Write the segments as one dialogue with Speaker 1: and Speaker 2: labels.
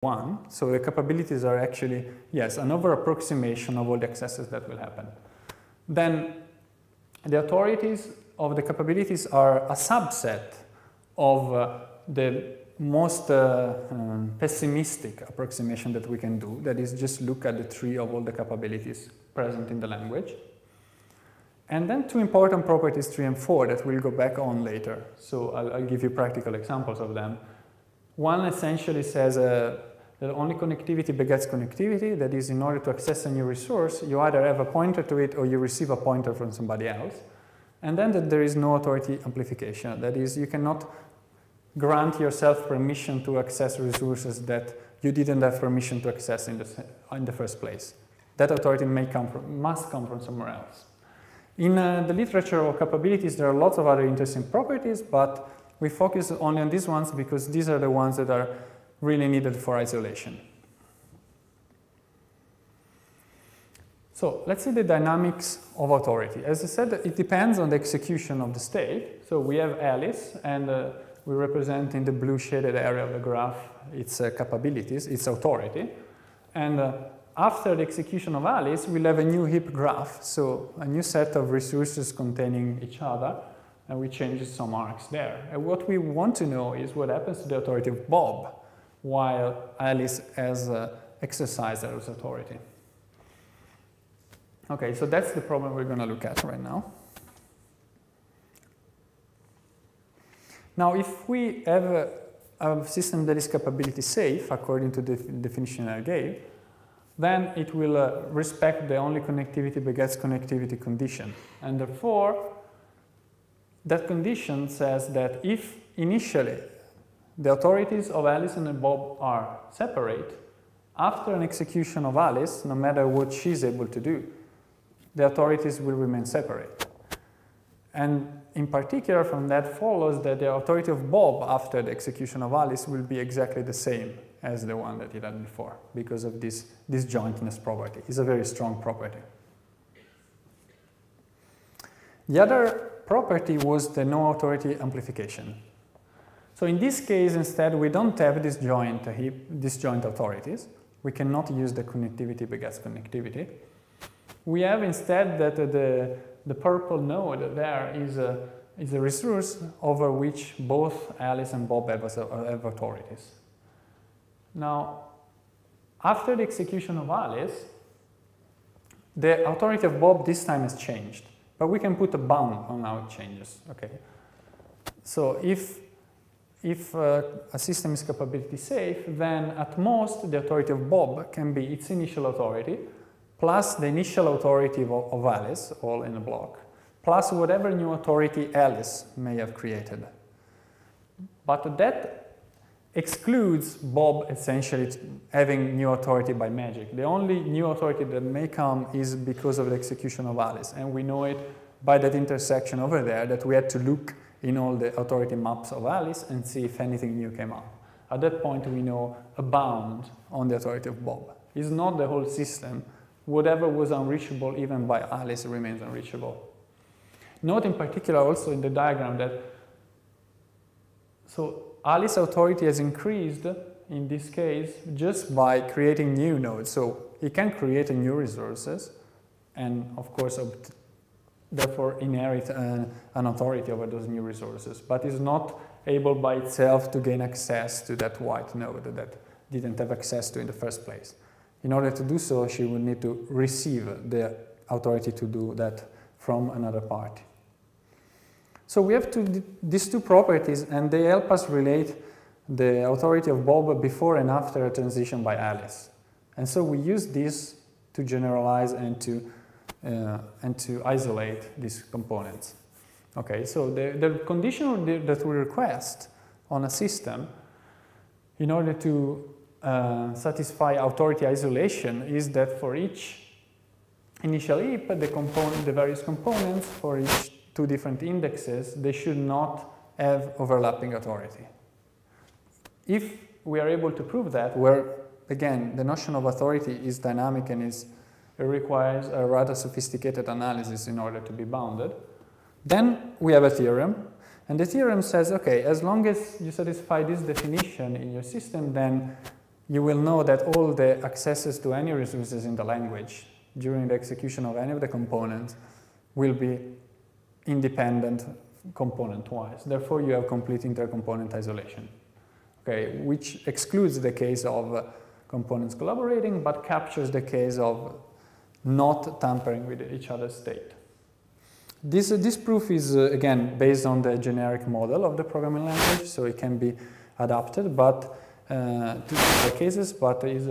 Speaker 1: one. So the capabilities are actually, yes, an over-approximation of all the accesses that will happen. Then the authorities of the capabilities are a subset of the most pessimistic approximation that we can do. That is, just look at the tree of all the capabilities present in the language. And then two important properties, 3 and 4, that we'll go back on later. So I'll give you practical examples of them. One essentially says that only connectivity begets connectivity. That is, in order to access a new resource, you either have a pointer to it or you receive a pointer from somebody else. And then that there is no authority amplification. That is, you cannot grant yourself permission to access resources that you didn't have permission to access in the first place. That authority must come from somewhere else. In the literature of capabilities, there are lots of other interesting properties, but we focus only on these ones because these are the ones that are really needed for isolation. So let's see the dynamics of authority. As I said, it depends on the execution of the state. So we have Alice, and we represent in the blue shaded area of the graph its capabilities, its authority. And after the execution of Alice, we'll have a new heap graph, so a new set of resources containing each other, and we change some arcs there. And what we want to know is what happens to the authority of Bob while Alice has exercised her authority. Okay, so that's the problem we're going to look at right now. Now, if we have a system that is capability safe, according to the definition I gave, then it will respect the only connectivity begets connectivity condition. And therefore, that condition says that if initially the authorities of Alice and Bob are separate, after an execution of Alice, no matter what she's able to do, the authorities will remain separate. And in particular, from that follows that the authority of Bob after the execution of Alice will be exactly the same as the one that it had before, because of this disjointness property. It's a very strong property. The other property was the no authority amplification. So in this case, instead, we don't have disjoint authorities. We cannot use the connectivity begets connectivity. We have instead that the purple node there is a resource over which both Alice and Bob have authorities. Now, after the execution of Alice, the authority of Bob this time has changed, but we can put a bound on how it changes. Okay. So if a system is capability safe, then at most the authority of Bob can be its initial authority plus the initial authority of Alice, all in a block, plus whatever new authority Alice may have created. But that excludes Bob essentially having new authority by magic. The only new authority that may come is because of the execution of Alice, and we know it by that intersection over there that we had to look in all the authority maps of Alice and see if anything new came up. At that point, we know a bound on the authority of Bob. It's not the whole system. Whatever was unreachable even by Alice remains unreachable. Note in particular also in the diagram that Alice's authority has increased in this case just by creating new nodes. So it can create new resources and of course therefore inherit an authority over those new resources, but is not able by itself to gain access to that white node that didn't have access to in the first place. In order to do so, she would need to receive the authority to do that from another party. So we have these two properties, and they help us relate the authority of Bob before and after a transition by Alice. And so we use this to generalize and to isolate these components. Okay, so the condition that we request on a system in order to satisfy authority isolation is that for each initial heap, the various components for each two different indexes, they should not have overlapping authority. If we are able to prove that, where again the notion of authority is dynamic and it requires a rather sophisticated analysis in order to be bounded, then we have a theorem. And the theorem says, okay, as long as you satisfy this definition in your system, then you will know that all the accesses to any resources in the language during the execution of any of the components will be independent component-wise. Therefore, you have complete intercomponent isolation, okay, which excludes the case of components collaborating, but captures the case of not tampering with each other's state. This proof is, again, based on the generic model of the programming language, so it can be adapted but to other cases, but is,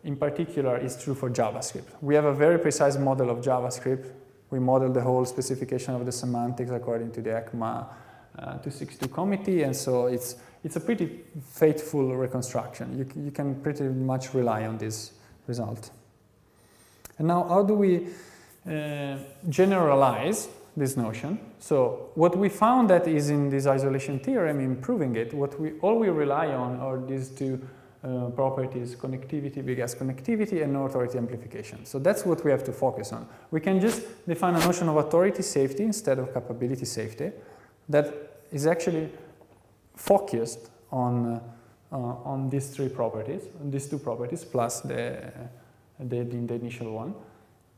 Speaker 1: in particular is true for JavaScript. We have a very precise model of JavaScript. We model the whole specification of the semantics according to the ECMA 262 committee, and so it's a pretty faithful reconstruction. You can pretty much rely on this result. And now, how do we generalize this notion? So what we found that is in this isolation theorem, improving it, all we rely on are these two properties, connectivity, big S connectivity, and no authority amplification. So that's what we have to focus on. We can just define a notion of authority safety instead of capability safety that is actually focused on these three properties, these two properties, plus the initial one.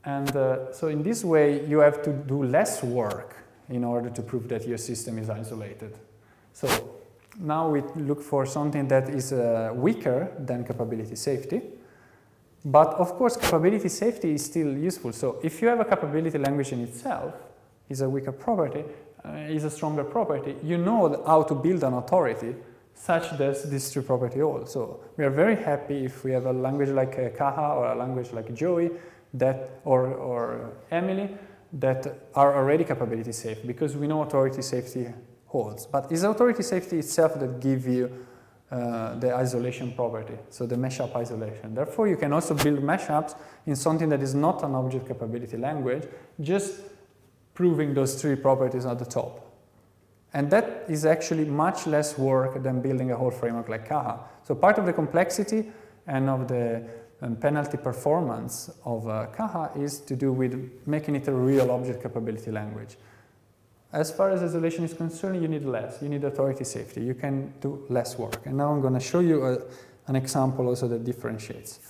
Speaker 1: And so in this way, you have to do less work in order to prove that your system is isolated. So now we look for something that is weaker than capability safety. But of course, capability safety is still useful. So if you have a capability language in itself, is a weaker property, is a stronger property, you know how to build an authority such that this true property holds. So we are very happy if we have a language like Caja or a language like Joey that, or Emily that are already capability safe because we know authority safety holds. But it's authority safety itself that gives you the isolation property, so the mashup isolation. Therefore, you can also build mashups in something that is not an object capability language, just proving those three properties at the top. And that is actually much less work than building a whole framework like Caja. So part of the complexity and of the penalty performance of Caja is to do with making it a real object capability language. As far as isolation is concerned, you need less. You need authority safety. You can do less work. And now I'm going to show you an example also that differentiates.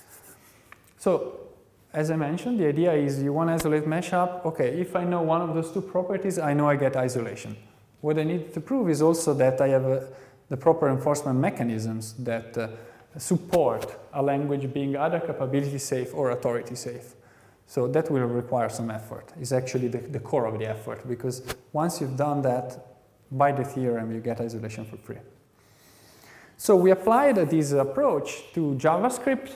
Speaker 1: So, as I mentioned, the idea is you want to isolate mashup. Okay, if I know one of those two properties, I know I get isolation. What I need to prove is also that I have the proper enforcement mechanisms that support a language being either capability safe or authority safe. So that will require some effort. It's actually the core of the effort, because once you've done that, by the theorem, you get isolation for free. So we applied this approach to JavaScript,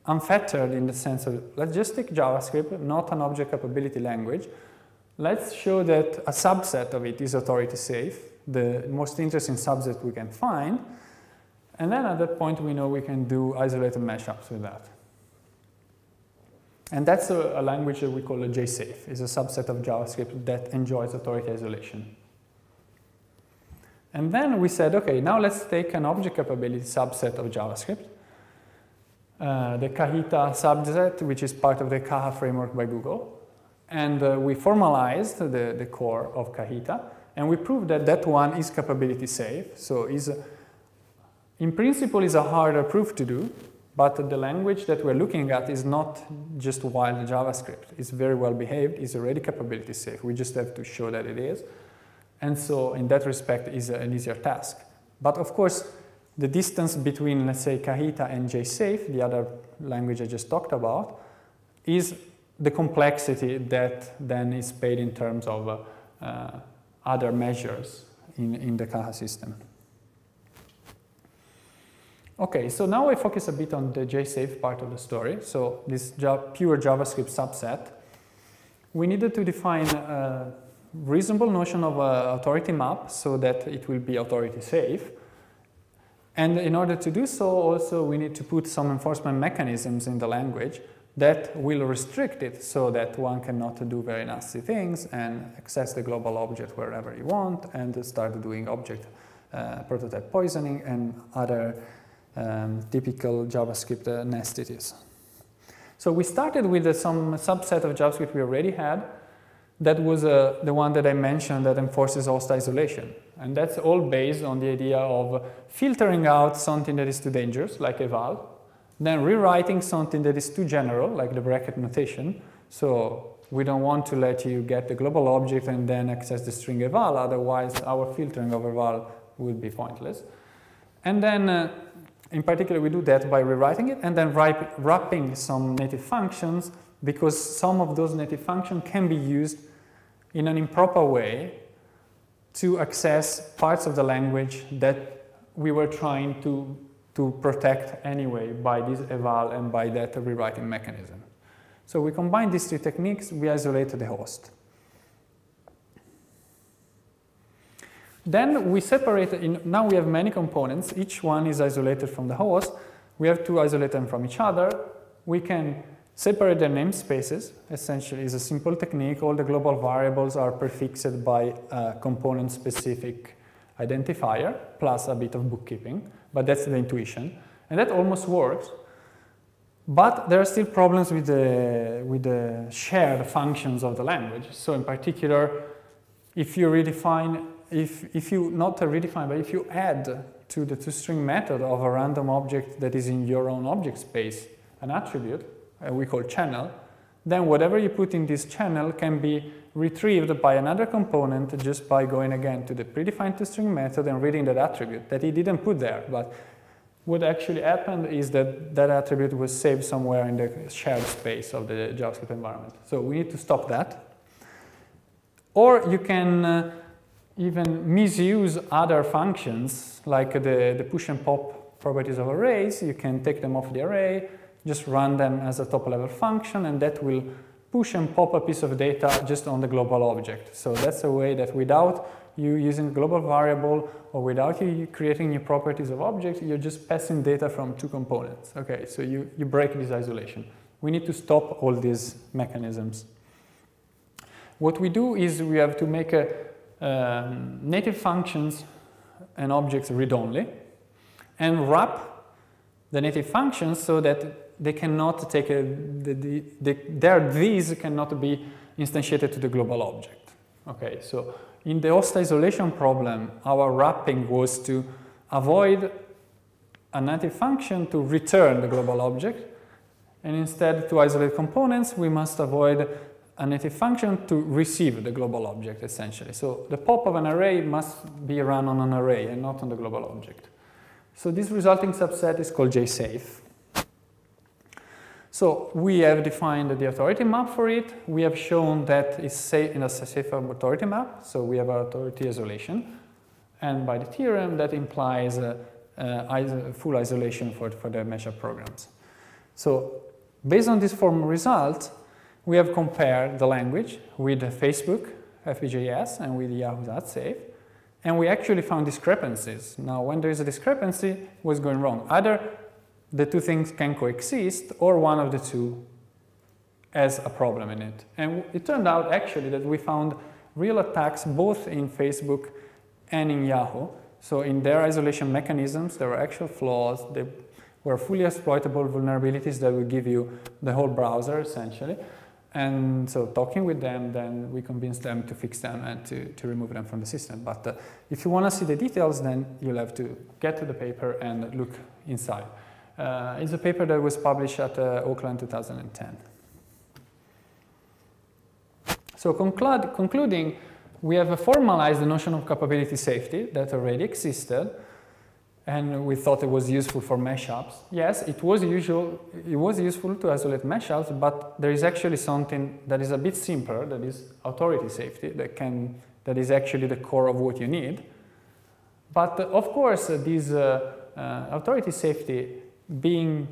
Speaker 1: unfettered in the sense of, let's just take JavaScript, not an object capability language. Let's show that a subset of it is authority safe, the most interesting subset we can find. And then at that point, we know we can do isolated mashups with that. And that's a language that we call a JSafe. It's a subset of JavaScript that enjoys authority isolation. And then we said, okay, now let's take an object capability subset of JavaScript, the Cajita subset, which is part of the Caja framework by Google. And we formalized the core of Cajita, and we proved that that one is capability safe. So in principle, is a harder proof to do. But the language that we're looking at is not just wild JavaScript. It's very well behaved. It's already capability safe. We just have to show that it is. And so in that respect, it's an easier task. But of course, the distance between, let's say, Cajita and JSafe, the other language I just talked about, is the complexity that then is paid in terms of other measures in the Caja system. Okay, so now I focus a bit on the JSafe part of the story. So this pure JavaScript subset, we needed to define a reasonable notion of authority map so that it will be authority safe. And in order to do so, also we need to put some enforcement mechanisms in the language that will restrict it so that one cannot do very nasty things and access the global object wherever you want and start doing object prototype poisoning and other typical JavaScript nastities. So we started with some subset of JavaScript we already had. That was the one that I mentioned that enforces host isolation. And that's all based on the idea of filtering out something that is too dangerous, like eval, then rewriting something that is too general, like the bracket notation. So we don't want to let you get the global object and then access the string eval, otherwise our filtering of eval would be pointless. And then, in particular, we do that by rewriting it and then wrapping some native functions, because some of those native functions can be used in an improper way to access parts of the language that we were trying to protect anyway by this eval and by that rewriting mechanism. So we combine these three techniques, we isolate the host. Then we separate, now we have many components, each one is isolated from the host. We have to isolate them from each other. We can separate their namespaces, essentially is a simple technique. All the global variables are prefixed by a component-specific identifier, plus a bit of bookkeeping, but that's the intuition. And that almost works. But there are still problems with the shared functions of the language. So in particular, if you redefine, if you not redefine, but if you add to the toString method of a random object that is in your own object space an attribute, we call channel, then whatever you put in this channel can be retrieved by another component just by going again to the predefined toString method and reading that attribute that he didn't put there. But what actually happened is that that attribute was saved somewhere in the shared space of the JavaScript environment. So we need to stop that. Or you can even misuse other functions like the push and pop properties of arrays. You can take them off the array, just run them as a top-level function, and that will push and pop a piece of data just on the global object. So that's a way that without you using a global variable or without you creating new properties of objects, you're just passing data from two components. Okay, so you break this isolation. We need to stop all these mechanisms. What we do is we have to make native functions and objects read-only and wrap the native functions so that they cannot take their these cannot be instantiated to the global object. Okay, so in the host isolation problem, our wrapping was to avoid a native function to return the global object, and instead to isolate components, we must avoid a native function to receive the global object, essentially. So the pop of an array must be run on an array and not on the global object. So this resulting subset is called JSafe. So we have defined the authority map for it. We have shown that it's safe in a safe authority map, so we have authority isolation. And by the theorem, that implies full isolation for the mashup programs. So based on this formal result, we have compared the language with Facebook, FBJS, and with Yahoo's AppSec, and we actually found discrepancies. Now, when there is a discrepancy, what's going wrong? Either the two things can coexist, or one of the two has a problem in it. And it turned out, actually, that we found real attacks both in Facebook and in Yahoo. So in their isolation mechanisms, there were actual flaws. They were fully exploitable vulnerabilities that would give you the whole browser, essentially. And so talking with them, then we convinced them to fix them and to remove them from the system. But if you want to see the details, then you'll have to get to the paper and look inside. It's a paper that was published at Oakland 2010. So concluding, we have formalized the notion of capability safety that already existed, and we thought it was useful for mashups. Yes, it was useful to isolate mashups, but there is actually something that is a bit simpler, that is authority safety, that is actually the core of what you need. But of course, this authority safety being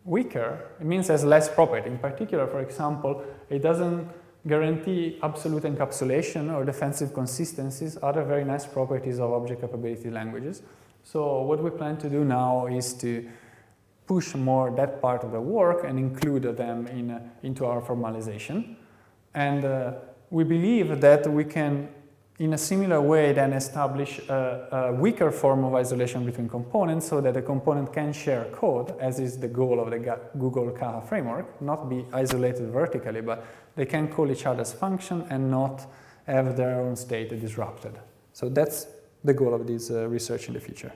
Speaker 1: weaker, it means has less property. In particular, for example, it doesn't guarantee absolute encapsulation or defensive consistencies, other very nice properties of object capability languages. So what we plan to do now is to push more that part of the work and include them into our formalization. And we believe that we can, in a similar way, then establish a weaker form of isolation between components so that a component can share code, as is the goal of the Google Caja framework, not be isolated vertically, but they can call each other's function and not have their own state disrupted. So that's the goal of this research in the future.